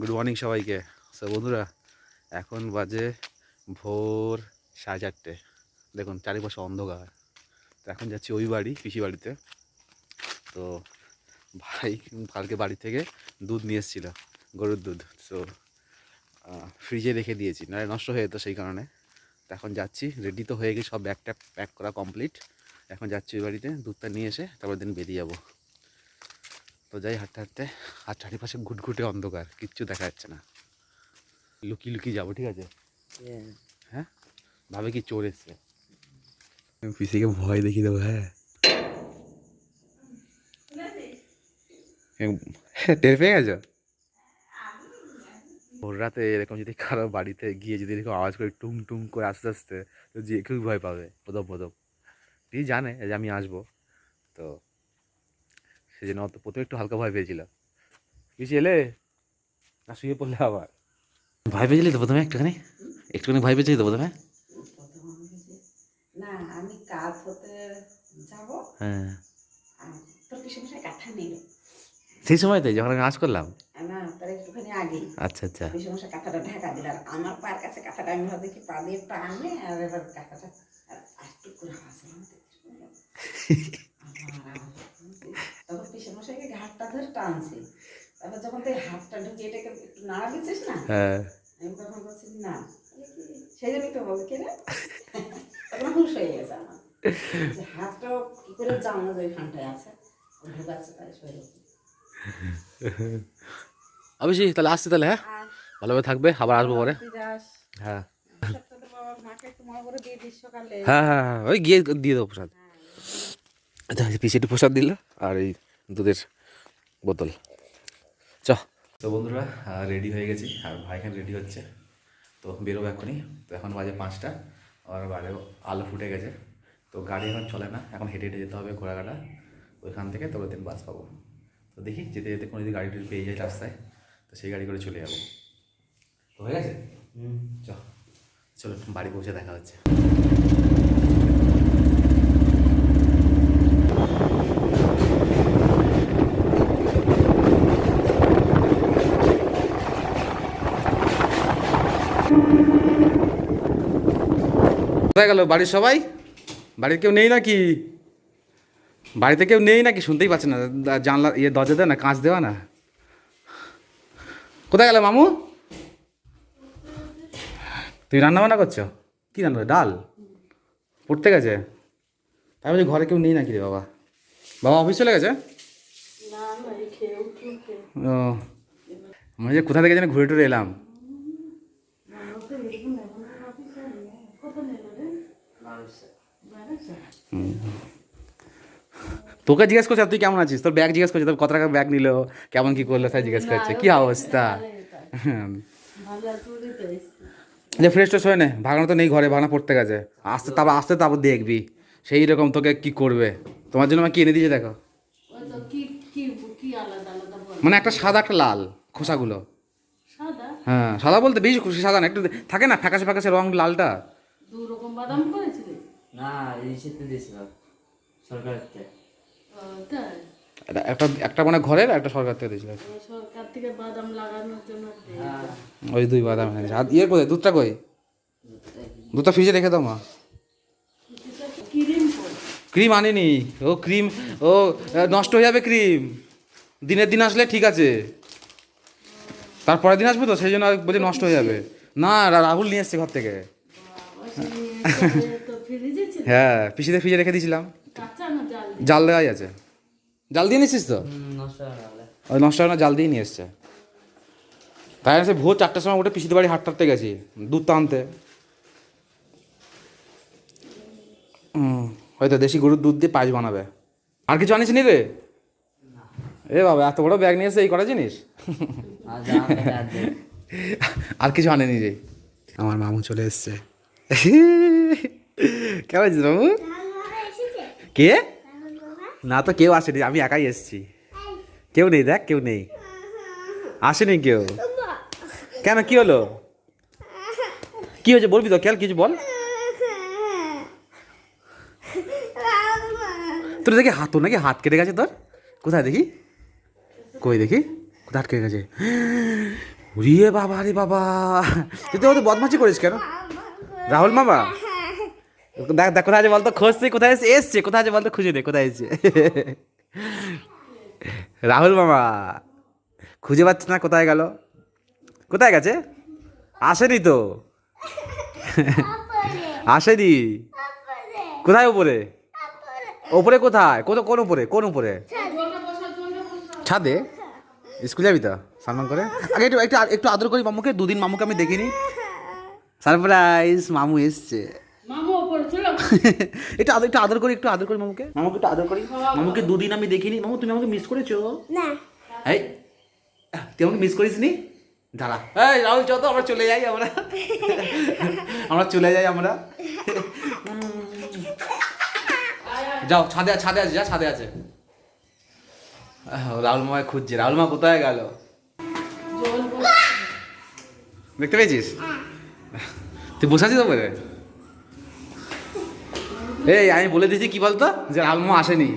Good morning সবাইকে। বন্ধুরা, এখন বাজে ভোর 4:30। দেখুন চারিপাশে অন্ধকার। তো এখন যাচ্ছি ওই বাড়ি, পিসি বাড়িতে। তো ভাই কালকে বাড়ি থেকে দুধ নিয়ে এসেছিল, গরুর দুধ। তো ফ্রিজে রেখে দিয়েছি, না নষ্ট হয়ে যেত, সেই কারণে। তো এখন যাচ্ছি, রেডি তো হয়ে গেছে, সব ব্যাগটা প্যাক করা কমপ্লিট। এখন যাচ্ছি ওই বাড়িতে, দুধটা নিয়ে এসে তারপর দিন বেরিয়ে যাবো। তো যাই হাঁটতে হাঁটতে, আর চারিপাশে ঘুটঘুটে অন্ধকার, কিচ্ছু দেখা যাচ্ছে না। লুকিয়ে লুকিয়ে যাবো, ঠিক আছে? হ্যাঁ, ভাবে কি চোর এসছে, পিসিকে ভয় দেখিয়ে দেবো। হ্যাঁ, টের পেয়ে গেছো? ভোর রাতে এরকম যদি কারো বাড়িতে গিয়ে যদি এরকম আওয়াজ করে টুং টুং করে আস্তে আস্তে, তো যে কেউ ভয় পাবে প্রথম প্রথম। পিসি জানে যে আমি আসবো, তো সেই জন্য অত প্রথমে একটু হালকা ভয় পেয়েছিল। পিসি এলে না, শুয়ে পড়লে আবার ভয় পেয়েছিলি তো প্রথমে? একটুখানি একটুখানি ভয় পেয়েছিলি তো প্রথমে? না, আমি কাজ হতে যাব। হ্যাঁ, তোর কি সমস্যা কাঁথা নেই? সেই সময়তে যখন আমি আজ করলাম। না, তার একটুখানি আগে আচ্ছা আচ্ছা। এই সমস্যা কাঁথাটা ঢাকা দিল, আর আমার পায়ের কাছে কাঁথাটা আমি ভাবছি কি পা দিয়ে টানে, আর এবার কাঁথাটা একটু করে হাসে। তখন পিসের মশাইকে ঘাটটা ধরে টানছি, তারপর যখন তুই হাতটা ঢুকিয়ে এটাকে একটু নাড়া দিচ্ছিস না, হ্যাঁ, আমি তখন বলছি না, সেই জন্যই তো বলছি কেন, তখন হুশ হয়ে গেছে আমার যে হাতটাও কি করে জানলো যে ওইখানটায় আছে, ঢুকাচ্ছে তাই শরীরে। অবশ্যই। তাহলে আসছি তাহলে। হ্যাঁ, ভালোভাবে থাকবে, আবার আসবো পরে। হ্যাঁ হ্যাঁ হ্যাঁ হ্যাঁ, ওই গিয়ে দিয়ে দেবো প্রসাদ। আচ্ছা, পিসি একটু প্রসাদ দিল, আর এই দুধের বোতল। চ। তো বন্ধুরা, রেডি হয়ে গেছি, আর ভাইখান রেডি হচ্ছে। তো বেরোবো এখনই। তো এখন বাজে 5টা, আর বাইরে আলো ফুটে গেছে। তো গাড়ি এখন চলে না, এখন হেঁটে হেঁটে যেতে হবে ঘোড়াঘাটা। ওইখান থেকে তবে দিন বাস পাবো। তো দেখি যেতে যেতে কোনো যদি গাড়ি টাড়ি পেয়ে যায় রাস্তায়, তো সেই গাড়ি করে চলে যাবো। তো হয়ে গেছে। চ, চলো বাড়ি পৌঁছে দেখা হচ্ছে। কোথায় গেল বাড়ির সবাই? বাড়ির কেউ নেই নাকি? বাড়িতে কেউ নেই নাকি? শুনতেই পাচ্ছে না, জানলা দরজা দেয় না, কাঁচ দেওয়া না। কোথায় গেল মামু? তুমি রান্না বান্না করছো? কী রান্না? ডাল? পড়তে গেছে? তাই বলছি ঘরে কেউ নেই নাকি রে বাবা? বাবা অফিস চলে গেছে? ও, আমি যে কোথা থেকে যেন ঘুরে টুরে এলাম। তোকে জিজ্ঞেস করছে তুই কেমন আছিস, তোর ব্যাগ জিজ্ঞেস করছে, তোর কত টাকা ব্যাগ নিল, কেমন কি করলো, তাই জিজ্ঞেস করছে কি অবস্থা। যে ফ্রেশ ট্রেশ হয়ে নে, ভাগনা তো নেই ঘরে, ভাগনা পড়তে গেছে। আসতে তারপর দেখবি সেই রকম তোকে কি করবে। তোমার জন্য আমি কি এনে দিয়েছি দেখো। মানে একটা সাদা একটা লাল, খোসাগুলো। হ্যাঁ, সাদা বলতে বেশি খুশি সাদা না, একটু থাকে না ফ্যাকাশে ফ্যাকাশে রং লালটা। দু রকম বাদাম করেছিলে? না, এই শীতে দিয়েছিল সরকারের থেকে। তাই একটা একটা মানে ঘরের, একটা সরকার থেকে দিয়েছিল। সরকার থেকে বাদাম লাগানোর জন্য দেয়। ওই 2 বাদাম এনেছে। আর ইয়ে কোথায়, দুধটা কই? দুধটা ফ্রিজে রেখে দাও মা। ক্রিম ক্রিম আনিনি। ও ক্রিম, ও নষ্ট হয়ে যাবে ক্রিম। দিনের দিন আসলে ঠিক আছে, তারপরের দিন আসবে তো, সেই জন্য বলছি নষ্ট হয়ে যাবে। না, রাহুল নিয়ে এসছে ঘর থেকে। তো ফ্রিজে ছিল? হ্যাঁ, পিসিতে ফ্রিজে রেখে দিয়েছিলাম। কাঁচা না জাল? জাল দেওয়াই আছে। জাল দিয়ে নিয়েছিস তো? নষ্ট হয়ে গেলে ওই নষ্ট হয় না, জাল দিয়ে নিয়ে এসছে। তাই সে ভোর 4টার সময় উঠে পিসিতে বাড়ি হাঁটতে গেছি দুধ তো আনতে। হয়তো দেশি গরুর দুধ দিয়ে পায়েস বানাবে। আর কিছু আনিস নি রে? এ বাবা, এত বড় ব্যাগ নিয়ে এসে এই করা জিনিস। আর কিছু আনেনি রে। আমার মামু চলে এসছে। কেমন আছিস মামু? কে? না তো কেউ আসেনি, আমি একাই এসেছি। কেউ নেই, দেখ কেউ নেই, আসেনি কেউ। কেন, কি হলো? কি হয়েছে বলবি তো, খেয়াল কিছু বল। তোর দেখি হাত, তোর নাকি হাত কেটে গেছে তোর? কোথায় দেখি, কই দেখি, কোথায় হাত কেটে গেছে? রে বাবা রে বাবা, তুই তো ওদের বদমাশি করিস কেন রাহুল মামা? দেখ দেখ কোথায় আছে বলতো, খুঁজছি কোথায় এসছে, কোথায় আছে বলতো, খুঁজে দে কোথায় এসছে। রাহুল মামা খুঁজে পাচ্ছে না, কোথায় গেল, কোথায় গেছে? আসেনি তো, আসেনি। কোথায় উপরে? ওপরে কোথায়? কোন উপরে? কোন উপরে? ছাদে? স্কুল যাবি তো স্নান করে? আগে একটু একটু একটু আদর করি মামুকে, দুদিন মামুকে আমি দেখিনি। সারপ্রাইজ, মামু এসছে। মামু ওপরে চলো। একটু আদর করি, একটু আদর করি মামুকে, মামুকে একটু আদর করি। মামুকে দুদিন আমি দেখিনি। মামু তুমি আমাকে মিস করেছো? না এই তুই আমাকে মিস করিস নি? দাঁড়া, এই রাহুল চল তো আমরা চলে যাই, আমরা চলে যাই আমরা। যাও ছাদে, ছাদে আছে, যা ছাদে আছে। রাহুল মামায় খুঁজছে, রাহুল মা কোথায় গেল? দেখতে পেয়েছিস? তুই বসে আছিস ওপরে? এই আমি বলে দিয়েছি কি বলতো, যে রাহুল মামা আসেনি।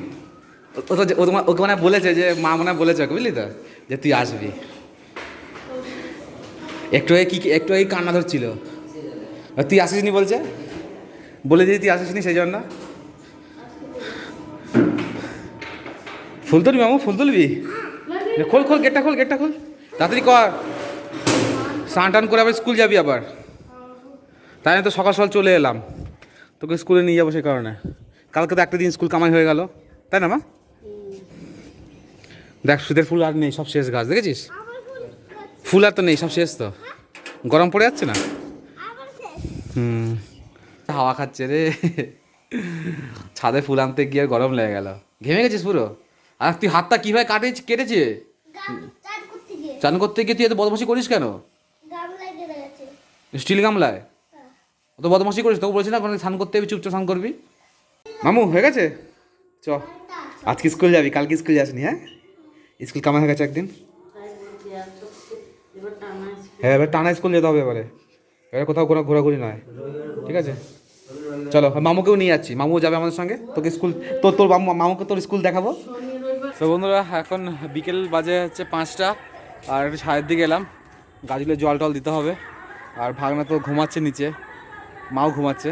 ওকে মানে বলেছে যে মা মনে বলেছে ওকে, বুঝলি তো, যে তুই আসবি। একটু এই কান্না ধরছিল, তুই আসিসনি বলছে, বলে দিয়েছি তুই আসিসনি সেই জন্য। ফুল তুলবি মামু, ফুল তুলবি? খোল খোল গেটটা খোল, গেটটা খোল তাড়াতাড়ি কর। স্নান টান করে আবার স্কুল যাবি আবার, তাই না? তো সকাল সকাল চলে এলাম, তোকে স্কুলে নিয়ে যাবো সেই কারণে। কালকে তো একটা দিন স্কুল কামাই হয়ে গেল, তাই না মা? দেখ শীতের ফুল আর নেই, সব শেষ গাছ, দেখেছিস? ফুল আর তো নেই, সব শেষ তো, গরম পড়ে যাচ্ছে না। হাওয়া খাচ্ছে রে, ছাদে ফুল আনতে গিয়ে গরম লেগে গেল, ঘেমে গেছিস পুরো। আর তুই হাতটা কীভাবে কেটেছে? চান করতে গিয়ে তুই এত বদমাশি করিস কেন? স্টিল গামলায় অত বদমাশি করিস? তোকে বলছি না ওখানে স্নান করতে যাবি, চুপচাপ স্নান করবি। মামু হয়ে গেছে, চ আজকে স্কুল যাবি, কালকে স্কুল যাসনি? হ্যাঁ স্কুল কামাই হয়ে গেছে একদিন। হ্যাঁ এবার টানা স্কুল যেতে হবে, এবারে কোথাও কোনো ঘোরাঘুরি নয়, ঠিক আছে? চলো মামুকেও নিয়ে যাচ্ছি, মামুও যাবে আমাদের সঙ্গে, তোকে স্কুল তোর মামুকে তোর স্কুল দেখাবো। তো বন্ধুরা এখন বিকেল বাজে হচ্ছে 5টা, আর একটু ছাদের দিকে এলাম, গাছগুলো জল টল দিতে হবে। আর ভাগনা তো ঘুমাচ্ছে নিচে, মাও ঘুমাচ্ছে,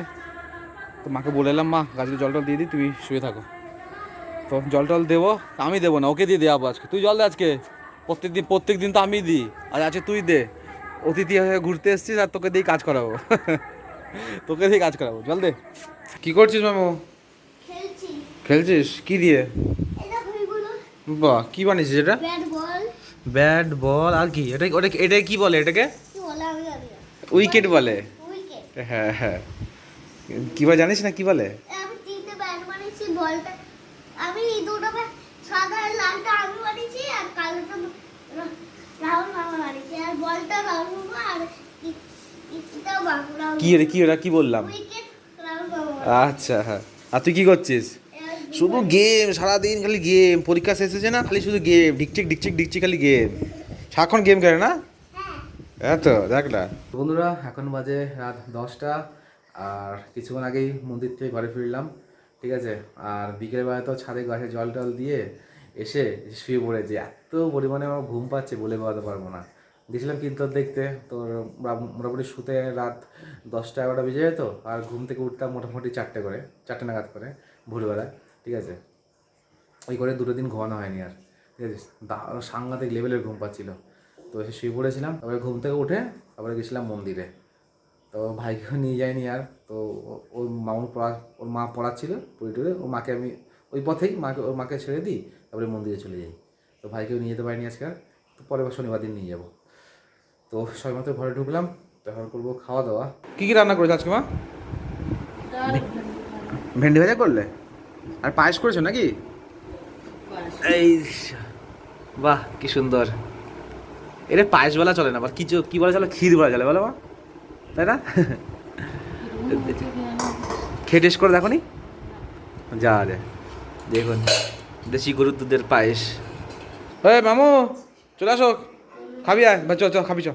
তো মাকে বলে এলাম মা গাছগুলো জল টল দিয়ে দিই, তুমি শুয়ে থাকো। তো জল টল দেবো, আমি দেবো না, ওকে দিয়ে দেবো আজকে। তুই জল দে আজকে, প্রত্যেক দিন তো আমি দিই, আর আজকে তুই দে। অতিথি হয়ে ঘুরতে এসেছিস আর তোকে দিয়েই কাজ করাবো। তোকে দিয়েই কাজ করাবো, জল দে। কী করছিস মামু? খেলছি খেলছিস কি দিয়ে? এই দেখো এগুলো বাহ কি বানিয়েছিস এটা? ব্যাট বল ব্যাট বল, আর কি এটা? এটা কি বলে এটাকে? কি বলে আমি জানি না উইকেট বলে। উইকেট হ্যাঁ হ্যাঁ, কি বলে জানিস না কি বলে? আমি তিনটে ব্যাট বানিয়েছি বলটা আমি এই দুটো ব্যাট সাদা আর লালটা আমি বানিয়েছি আর কালোটা রাহুল মামা বানিয়েছে আর বলটা রাহুল মামা আর এটাও রাহুল কি রে কি ওটা কি বললাম? উইকেট রাহুল মামা আচ্ছা হ্যাঁ, আর তুই কি করছিস? শুধু গেম, সারাদিন খালি গেম, পরীক্ষা শেষ হয়েছে না, খালি শুধু গেম, ডিকচিক খালি গেম, সারাক্ষণ গেম খেলে না? হ্যাঁ তো দেখ না বন্ধুরা, এখন বাজে রাত 10টা, আর কিছুক্ষণ আগেই মন্দির থেকে ঘরে ফিরলাম, ঠিক আছে? আর বিকেলবেলা তো ছাদে গাছে জল টল দিয়ে এসে শুয়ে পড়েছি, এত পরিমাণে আমার ঘুম পাচ্ছে বলে বোঝাতে পারবো না। গেছিলাম কিন্তু দেখতে, তো মোটামুটি শুতে রাত 10টা-11টা বেজে যেত, আর ঘুম থেকে উঠতাম মোটামুটি 4টে নাগাদ করে ভোরবেলা, ঠিক আছে? ওই করে 2 দিন ঘুমানো হয়নি আর, ঠিক আছে? সাংঘাতিক লেভেলের ঘুম পাচ্ছিল, তো এসে শুয়ে পড়েছিলাম। তারপরে ঘুম থেকে উঠে তারপরে গেছিলাম মন্দিরে, তো ভাইকেও নিয়ে যায়নি আর, তো ওর ওর মা পড়াচ্ছিল পড়ে টুড়ে, ওর মাকে আমি ওই পথেই ওর মাকে ছেড়ে দিই, তারপরে মন্দিরে চলে যাই। তো ভাইকেও নিয়ে যেতে পারিনি আজকে আর, তো পরের শনিবার দিন নিয়ে যাবো। তো সবাই মাত্র ঘরে ঢুকলাম, তখন করবো খাওয়া দাওয়া। কী কী রান্না করেছো আজকে মা? ভেন্ডি ভাজা করলে, আর পায়েস করেছো নাকি? এই বাহ কি সুন্দর। এটা পায়েস বলা চলে না, আবার কি বলা চলে? ক্ষীর বলা চলে, বলো মা, তাই না? খেয়ে টেস্ট করে দেখো নি, যা রে দেখুন, দেশি গরুর দুধের পায়েস। মামু চলে আসো, খাবি আয়, চ খাবি চ।